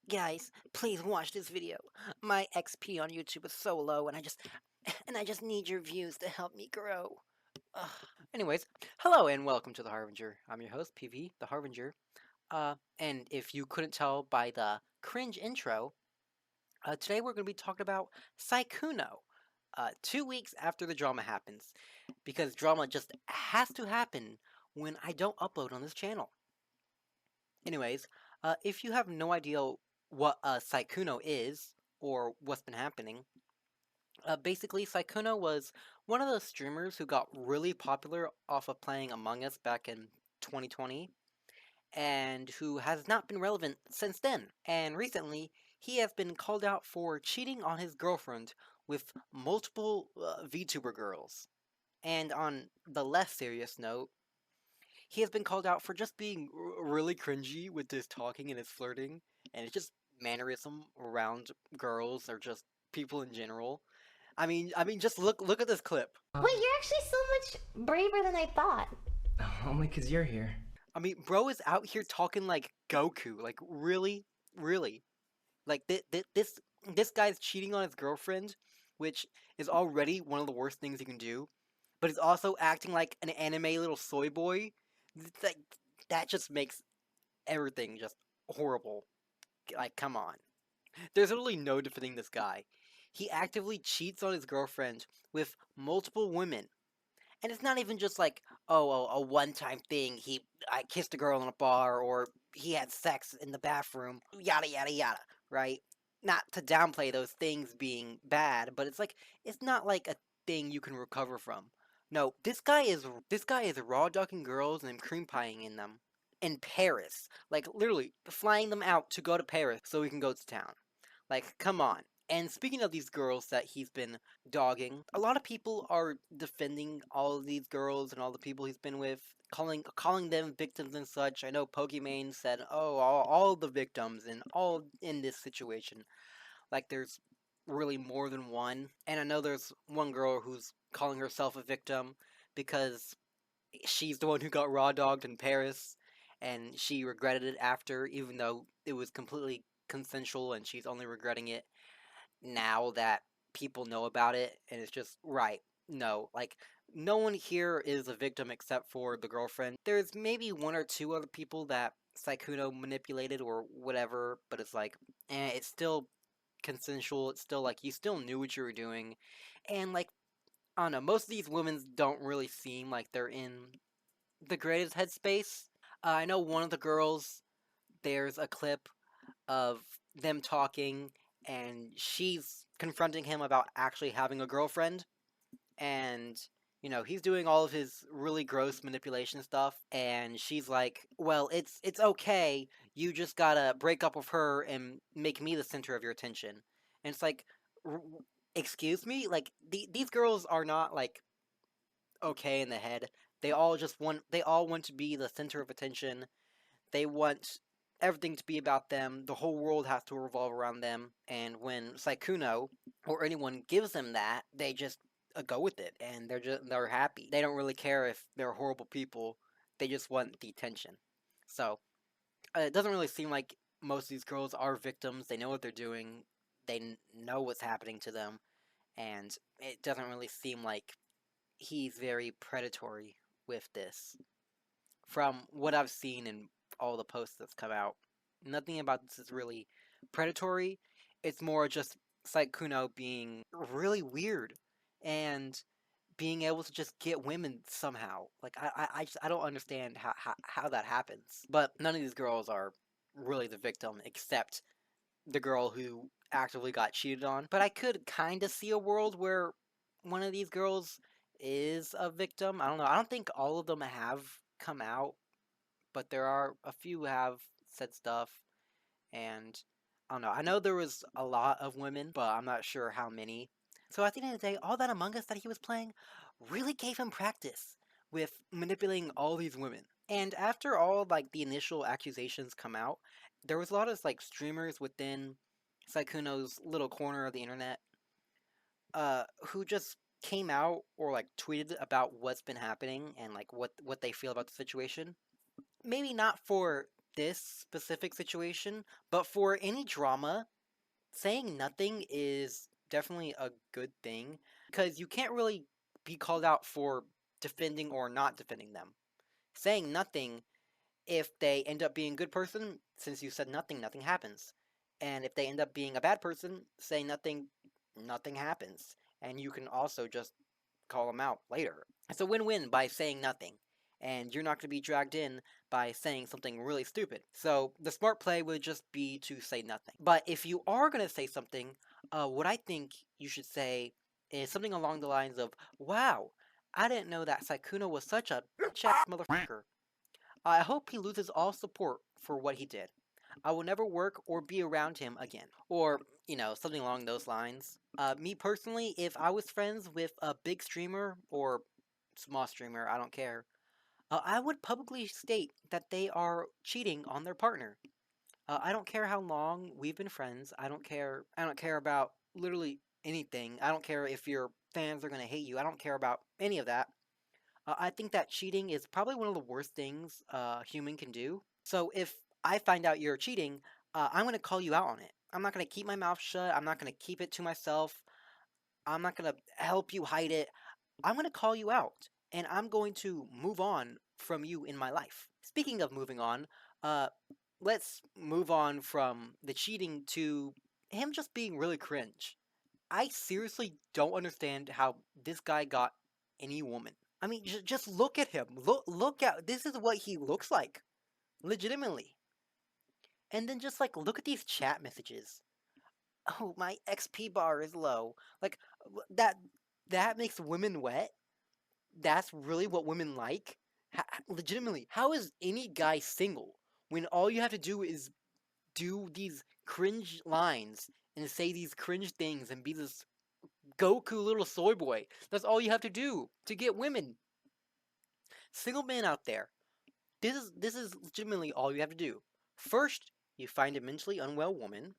Guys, please watch this video. My XP on YouTube is so low, and I just need your views to help me grow. Ugh. Anyways, hello and welcome to the Harbinger. I'm your host, PV, the Harbinger. And if you couldn't tell by the cringe intro, today we're going to be talking about Sykunno. 2 weeks after the drama happens, because drama just has to happen when I don't upload on this channel. Anyways, if you have no idea what Sykunno is or what's been happening, basically Sykunno was one of those streamers who got really popular off of playing Among Us back in 2020 and who has not been relevant since then. And recently, he has been called out for cheating on his girlfriend with multiple VTuber girls. And on the less serious note, he has been called out for just being really cringy with his talking and his flirting, and it's just mannerism around girls or just people in general. I mean, just look at this clip. Wait, you're actually so much braver than I thought. Only 'cause you're here. I mean, bro is out here talking like Goku, like really, like this guy's cheating on his girlfriend, which is already one of the worst things he can do. But he's also acting like an anime little soy boy. Like that just makes everything just horrible. Like, come on. There's literally no defending this guy. He actively cheats on his girlfriend with multiple women. And it's not even just like, oh, a one-time thing. I kissed a girl in a bar, or he had sex in the bathroom, yada yada yada, right? Not to downplay those things being bad, but it's not like a thing you can recover from. No, this guy is raw dogging girls and cream pieing in them in Paris, like literally flying them out to go to Paris so he can go to town. Like, come on. And speaking of these girls that he's been dogging, a lot of people are defending all of these girls and all the people he's been with, calling them victims and such. I know Pokimane said, "Oh, all the victims and all in this situation." Like, there's really more than one. And I know there's one girl who's calling herself a victim because she's the one who got raw dogged in Paris, and she regretted it after, even though it was completely consensual, and she's only regretting it now that people know about it. And it's just right. No, like, no one here is a victim except for the girlfriend. There's maybe one or two other people that Sykunno manipulated or whatever, but it's like, it's still consensual. It's still like you still knew what you were doing, and like, I don't know. Most of these women don't really seem like they're in the greatest headspace. I know one of the girls, there's a clip of them talking, and she's confronting him about actually having a girlfriend, and he's doing all of his really gross manipulation stuff, and she's like, "Well, it's okay. You just gotta break up with her and make me the center of your attention." And it's like, excuse me, like these girls are not like okay in the head. They all want to be the center of attention. They want everything to be about them. The whole world has to revolve around them. And when Sykunno or anyone gives them that, they just go with it, and they're happy. They don't really care if they're horrible people. They just want the attention. So it doesn't really seem like most of these girls are victims. They know what they're doing. They know what's happening to them, and it doesn't really seem like he's very predatory with this. From what I've seen in all the posts that's come out, nothing about this is really predatory. It's more just Sykunno being really weird and being able to just get women somehow. Like, I don't understand how that happens. But none of these girls are really the victim except the girl who actively got cheated on. But I could kind of see a world where one of these girls is a victim. I don't know. I don't think all of them have come out, but there are a few who have said stuff, and I don't know. I know there was a lot of women, but I'm not sure how many. So at the end of the day, all that Among Us that he was playing really gave him practice with manipulating all these women. And after all like the initial accusations come out, there was a lot of like streamers within Sykunno's little corner of the internet who just came out or like tweeted about what's been happening and like what they feel about the situation. Maybe not for this specific situation, but for any drama, saying nothing is definitely a good thing because you can't really be called out for defending or not defending them. Saying nothing, if they end up being a good person, since you said nothing, nothing happens. And if they end up being a bad person, saying nothing, nothing happens. And you can also just call them out later. It's a win-win by saying nothing. And you're not going to be dragged in by saying something really stupid. So the smart play would just be to say nothing. But if you are going to say something, what I think you should say is something along the lines of, "Wow, I didn't know that Sykunno was such a bitch-ass motherfucker. I hope he loses all support for what he did. I will never work or be around him again." Or, something along those lines. Me personally, if I was friends with a big streamer or small streamer, I don't care, I would publicly state that they are cheating on their partner. I don't care how long we've been friends. I don't care. I don't care about literally anything. I don't care if your fans are going to hate you. I don't care about any of that. I think that cheating is probably one of the worst things a human can do. So if I find out you're cheating, I'm going to call you out on it. I'm not going to keep my mouth shut. I'm not going to keep it to myself. I'm not going to help you hide it. I'm going to call you out. And I'm going to move on from you in my life. Speaking of moving on, uh, let's move on from the cheating to him just being really cringe. I seriously don't understand how this guy got any woman. I mean, just look at him. Look at this is what he looks like, legitimately. And then just like look at these chat messages. Oh, my XP bar is low. Like that that makes women wet. That's really what women like. Legitimately, how is any guy single when all you have to do is do these cringe lines and say these cringe things and be this Goku little soy boy? That's all you have to do to get women. Single men out there, this is legitimately all you have to do. First, you find a mentally unwell woman.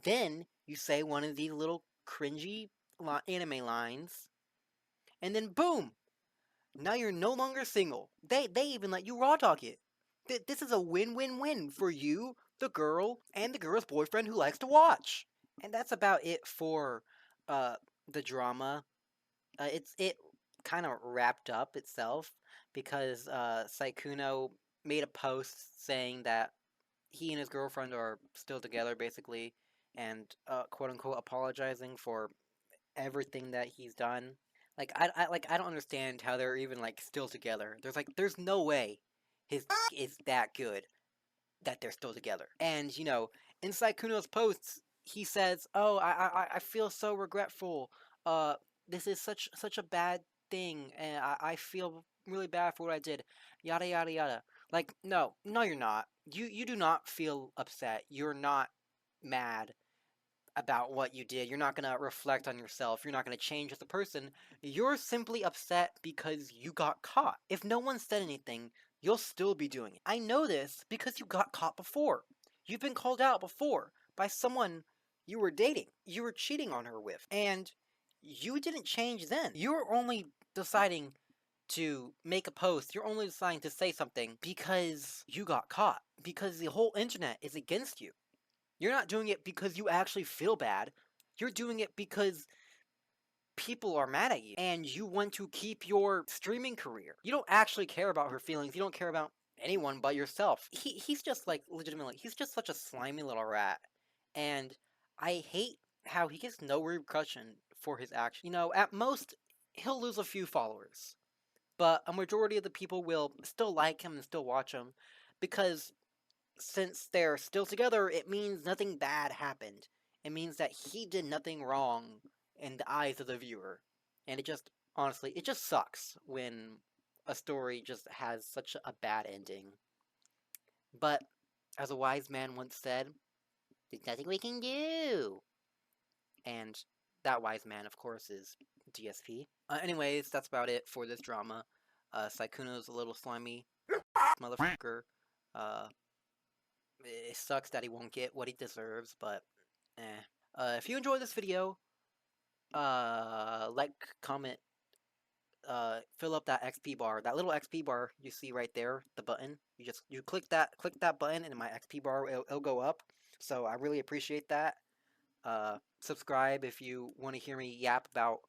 Then you say one of these little cringy anime lines, and then boom, now you're no longer single. They even let you raw talk it. This is a win-win-win for you, the girl, and the girl's boyfriend who likes to watch. And that's about it for uh the drama. It kind of wrapped up itself because Sykunno made a post saying that he and his girlfriend are still together, basically, and quote unquote apologizing for everything that he's done. I don't understand how they're even like still together. There's no way his is that good that they're still together. And inside Kuno's posts, he says, "Oh, I feel so regretful. Uh, this is such a bad thing, and I feel really bad for what I did. Yada yada yada." Like, no, you're not. You do not feel upset. You're not mad about what you did. You're not going to reflect on yourself. You're not going to change as a person. You're simply upset because you got caught. If no one said anything, you'll still be doing it. I know this because you got caught before. You've been called out before by someone you were dating, you were cheating on her with, and you didn't change then. You're only deciding to make a post, you're only deciding to say something because you got caught, because the whole internet is against you. You're not doing it because you actually feel bad. You're doing it because people are mad at you and you want to keep your streaming career. You don't actually care about her feelings. You don't care about anyone but yourself. He's just like legitimately, he's just such a slimy little rat. And I hate how he gets no repercussion for his actions. At most he'll lose a few followers, but a majority of the people will still like him and still watch him because since they're still together, it means nothing bad happened. It means that he did nothing wrong in the eyes of the viewer. And honestly, it just sucks when a story just has such a bad ending. But, as a wise man once said, there's nothing we can do. And that wise man, of course, is DSP. Anyways, that's about it for this drama. Sykunno's a little slimy motherfucker. Uh, It sucks that he won't get what he deserves, but eh. If you enjoyed this video, like, comment, fill up that XP bar. That little XP bar you see right there, the button. You click that button, and my XP bar it'll go up. So I really appreciate that. Subscribe if you want to hear me yap about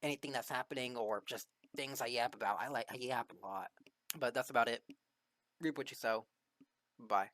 anything that's happening or just things I yap about. I yap a lot, but that's about it. Reap what you sow. Bye.